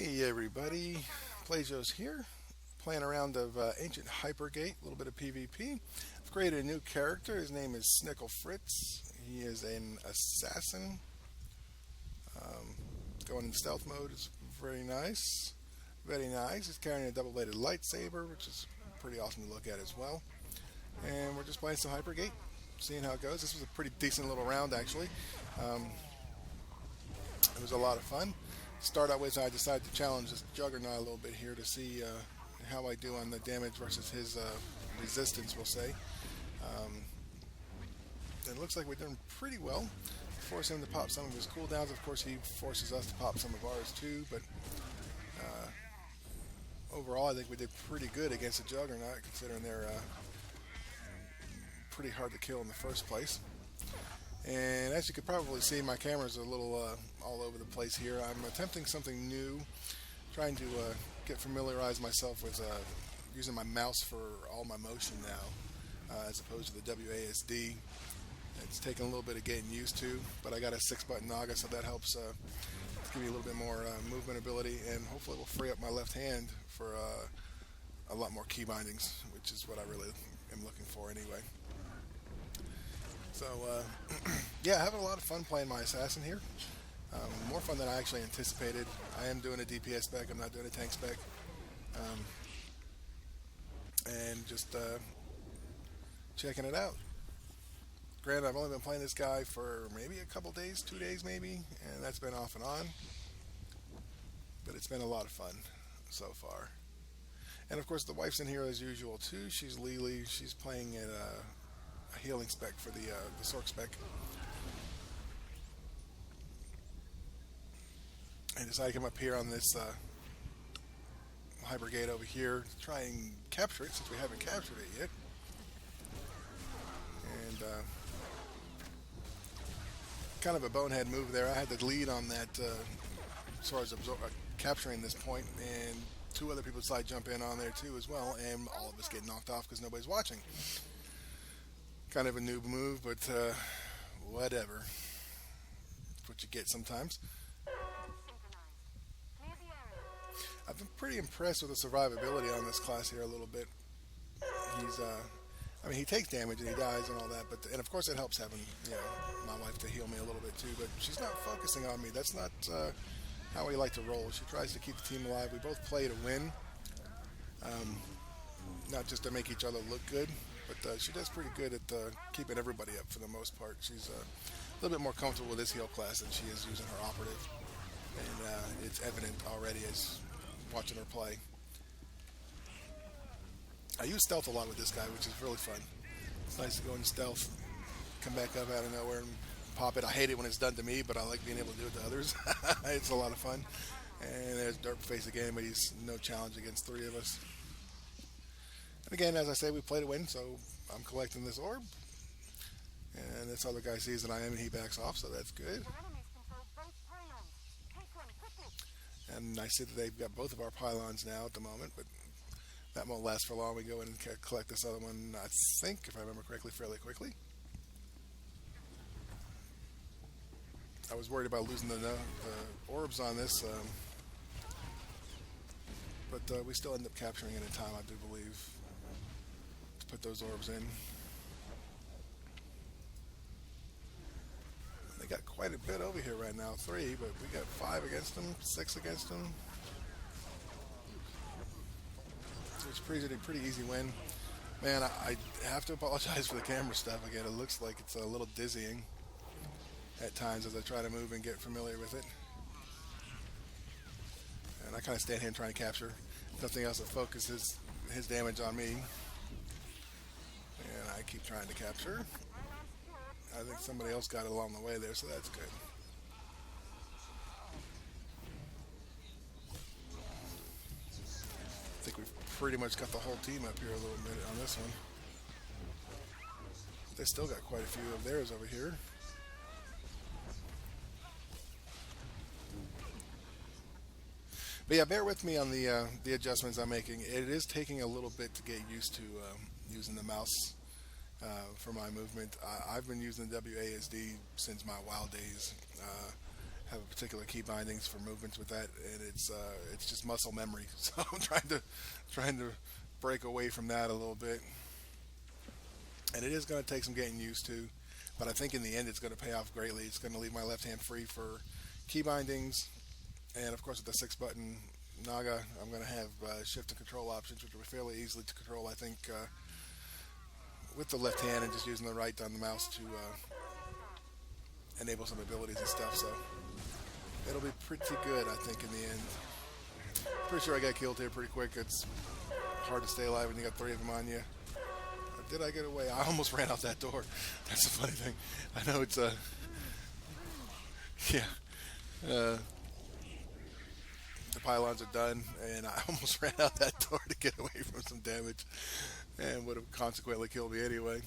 Hey everybody, Plagios here, playing a round of Ancient Hypergate, a little bit of PvP. I've created a new character. His name is Snickle Fritz. He is an assassin. Going in stealth mode is very nice. Very nice. He's carrying a double-bladed lightsaber, which is pretty awesome to look at as well. And we're just playing some Hypergate, seeing how it goes. This was a pretty decent little round actually. It was a lot of fun. Start out with, I decided to challenge this Juggernaut a little bit here to see how I do on the damage versus his resistance, we'll say. It looks like we're doing pretty well. Force him to pop some of his cooldowns. Of course, he forces us to pop some of ours too, but overall, I think we did pretty good against the Juggernaut, considering they're pretty hard to kill in the first place. And as you could probably see, my camera's a little all over the place here. I'm attempting something new, trying to get familiarized myself with using my mouse for all my motion now, as opposed to the WASD. It's taken a little bit of getting used to, but I got a 6-button Naga, so that helps give me a little bit more movement ability, and hopefully it will free up my left hand for a lot more key bindings, which is what I really am looking for anyway. So, yeah, having a lot of fun playing my assassin here. More fun than I actually anticipated. I am doing a DPS spec, I'm not doing a tank spec. And just checking it out. Granted, I've only been playing this guy for maybe a couple days, 2 days maybe, and that's been off and on. But it's been a lot of fun so far. And of course, the wife's in here as usual too. She's Lily. She's playing at a healing spec for the Sork spec. I decided to come up here on this Hypergate over here to try and capture it, since we haven't captured it yet. And kind of a bonehead move there. I had the lead on that as far as capturing this point, and 2 other people decided to jump in on there too as well, and all of us get knocked off because nobody's watching. Kind of a noob move, but whatever. That's what you get sometimes. I've been pretty impressed with the survivability on this class here a little bit. He's, I mean, he takes damage and he dies and all that, but and of course it helps having, my wife to heal me a little bit too. But she's not focusing on me. That's not how we like to roll. She tries to keep the team alive. We both play to win, not just to make each other look good. But she does pretty good at keeping everybody up for the most part. She's a little bit more comfortable with this heal class than she is using her operative. And it's evident already as watching her play. I use stealth a lot with this guy, which is really fun. It's nice to go into stealth, come back up out of nowhere and pop it. I hate it when it's done to me, but I like being able to do it to others. It's a lot of fun. And there's Derpface again, but he's no challenge against 3 of us. And again, as I say, we play to win, so I'm collecting this orb. And this other guy sees that I am, and he backs off, so that's good. And I see that they've got both of our pylons now at the moment, but that won't last for long. We go in and collect this other one, I think, if I remember correctly, fairly quickly. I was worried about losing the orbs on this, but we still end up capturing it in time, I do believe. Put those orbs in. They got quite a bit over here right now, 3, but we got 5 against them, 6 against them. So it's pretty easy win. Man, I have to apologize for the camera stuff again. It looks like it's a little dizzying at times as I try to move and get familiar with it. And I kind of stand here and try to capture. Nothing else that focuses his damage on me. And I keep trying to capture. I think somebody else got it along the way there, so that's good. I think we've pretty much got the whole team up here a little bit on this one. They still got quite a few of theirs over here. But yeah, bear with me on the adjustments I'm making. It is taking a little bit to get used to using the mouse for my movement. I've been using WASD since my WoW days. have a particular key bindings for movements with that, and it's just muscle memory. So I'm trying to break away from that a little bit, and it is going to take some getting used to, but I think in the end it's going to pay off greatly. It's going to leave my left hand free for key bindings, and of course with the 6-button Naga, I'm going to have shift and control options, which are fairly easily to control, I think, with the left hand and just using the right on the mouse to enable some abilities and stuff. So it'll be pretty good, I think, in the end. Pretty sure I got killed here pretty quick. It's hard to stay alive when you got 3 of them on you. Did I get away? I almost ran out that door. That's the funny thing. I know it's yeah. The pylons are done, and I almost ran out that door to get away from some damage, and would have consequently killed me anyway.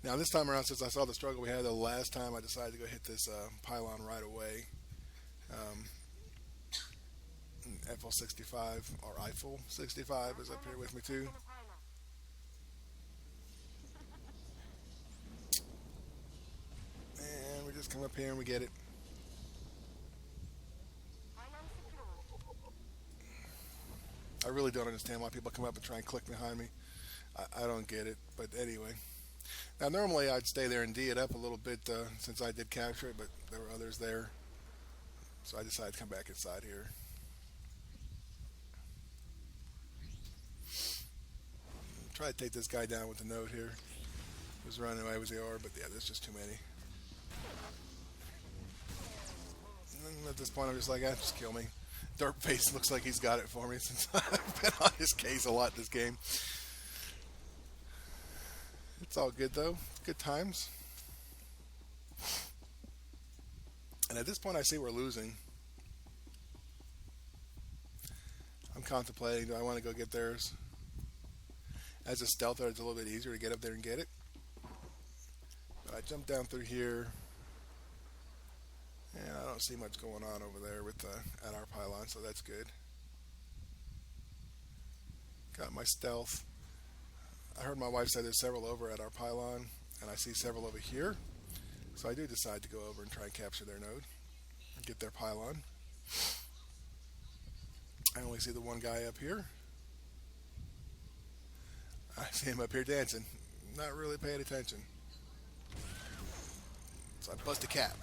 Now this time around, since I saw the struggle we had the last time, I decided to go hit this pylon right away. Eiffel 65, or Eiffel 65 is up here with me too. And we just come up here and we get it. I really don't understand why people come up and try and click behind me. I don't get it, but anyway. Now normally I'd stay there and D it up a little bit since I did capture it, but there were others there. So I decided to come back inside here. Try to take this guy down with the node here. He was running away with the orb, but yeah, there's just too many. And at this point I'm just like, just kill me. Dirtface looks like he's got it for me since I've been on his case a lot this game. It's all good though. Good times. And at this point I see we're losing. I'm contemplating, do I want to go get theirs? As a stealther, it's a little bit easier to get up there and get it. But I jump down through here. And I don't see much going on over there with at our pylon, so that's good. Got my stealth. I heard my wife say there's several over at our pylon, and I see several over here. So I do decide to go over and try and capture their node and get their pylon. I only see the one guy up here. I see him up here dancing, not really paying attention. So I bust a cap.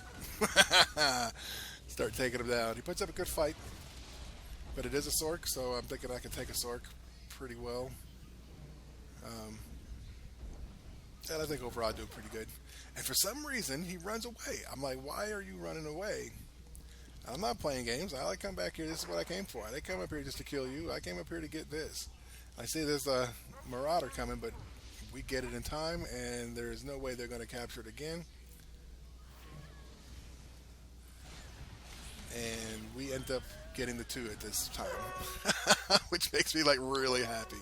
Start taking him down. He puts up a good fight, but it is a Sork, so I'm thinking I can take a Sork pretty well. And I think overall I do pretty good. And for some reason, he runs away. I'm like, why are you running away? I'm not playing games. I come back here. This is what I came for. I didn't come up here just to kill you. I came up here to get this. I see there's a Marauder coming, but we get it in time, and there's no way they're going to capture it again. And we end up getting the 2 at this time, which makes me like really happy.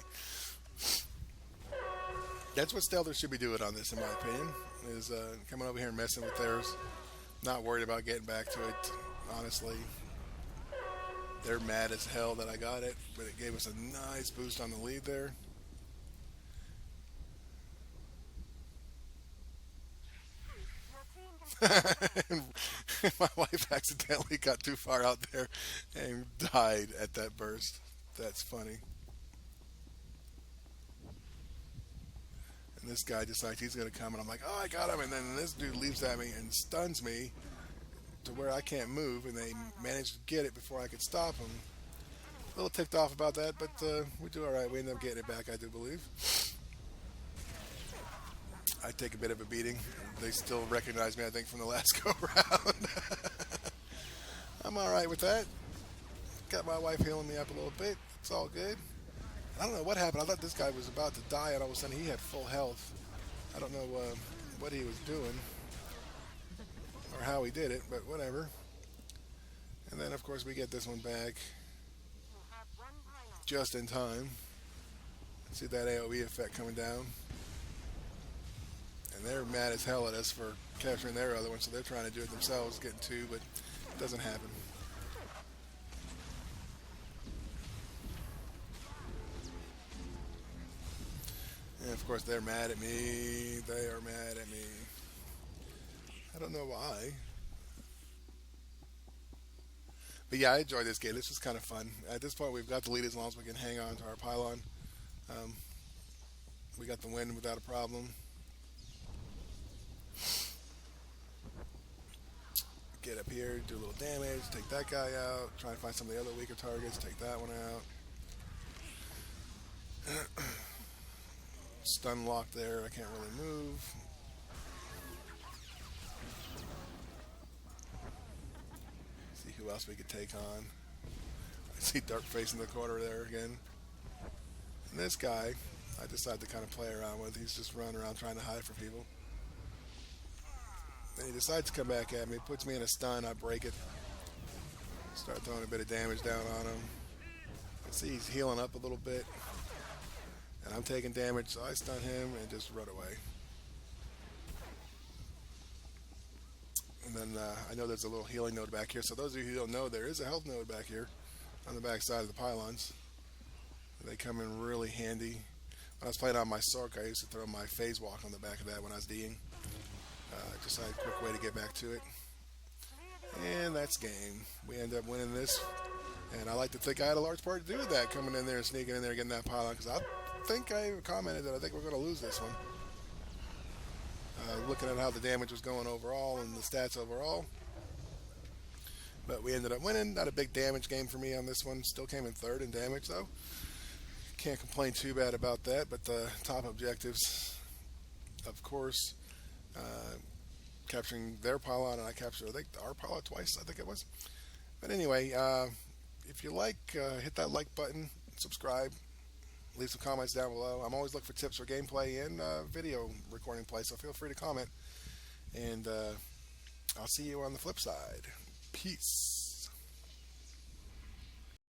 That's what stealthers should be doing on this, in my opinion, is coming over here and messing with theirs. Not worried about getting back to it, honestly. They're mad as hell that I got it, but it gave us a nice boost on the lead there. And my wife accidentally got too far out there and died at that burst. That's funny. And this guy decides he's going to come, and I'm like, oh, I got him. And then this dude leaps at me and stuns me to where I can't move, and they managed to get it before I could stop him. A little ticked off about that, but we do all right. We end up getting it back, I do believe. I take a bit of a beating. They still recognize me, I think, from the last go-round. I'm all right with that. Got my wife healing me up a little bit. It's all good. I don't know what happened. I thought this guy was about to die, and all of a sudden he had full health. I don't know what he was doing or how he did it, but whatever. And then, of course, we get this one back just in time. See that AoE effect coming down. And they're mad as hell at us for capturing their other one, so they're trying to do it themselves, getting 2, but it doesn't happen. And of course they're mad at me. They are mad at me. I don't know why. But yeah, I enjoyed this game. This was kind of fun. At this point, we've got the lead as long as we can hang on to our pylon. Um, we got the win without a problem. Get up here, do a little damage, take that guy out, try and find some of the other weaker targets, take that one out. Stun lock there, I can't really move. See who else we could take on. I see Dark Face in the corner there again. And this guy, I decided to kind of play around with. He's just running around trying to hide from people. Then he decides to come back at me, puts me in a stun, I break it. Start throwing a bit of damage down on him. I see he's healing up a little bit. And I'm taking damage, so I stun him and just run away. And then I know there's a little healing node back here. So those of you who don't know, there is a health node back here on the back side of the pylons. They come in really handy. When I was playing on my Sork, I used to throw my phase walk on the back of that when I was D'ing. Just had a quick way to get back to it. And that's game. We end up winning this. And I like to think I had a large part to do with that, coming in there and sneaking in there and getting that pylon, because I think I commented that I think we're going to lose this one. Looking at how the damage was going overall and the stats overall. But we ended up winning. Not a big damage game for me on this one. Still came in third in damage, though. Can't complain too bad about that. But the top objectives, of course, capturing their pylon, and I captured, I think, our pylon twice, I think it was. But anyway, if you like, hit that like button, subscribe, leave some comments down below. I'm always looking for tips for gameplay and video recording play, so feel free to comment. And I'll see you on the flip side. Peace.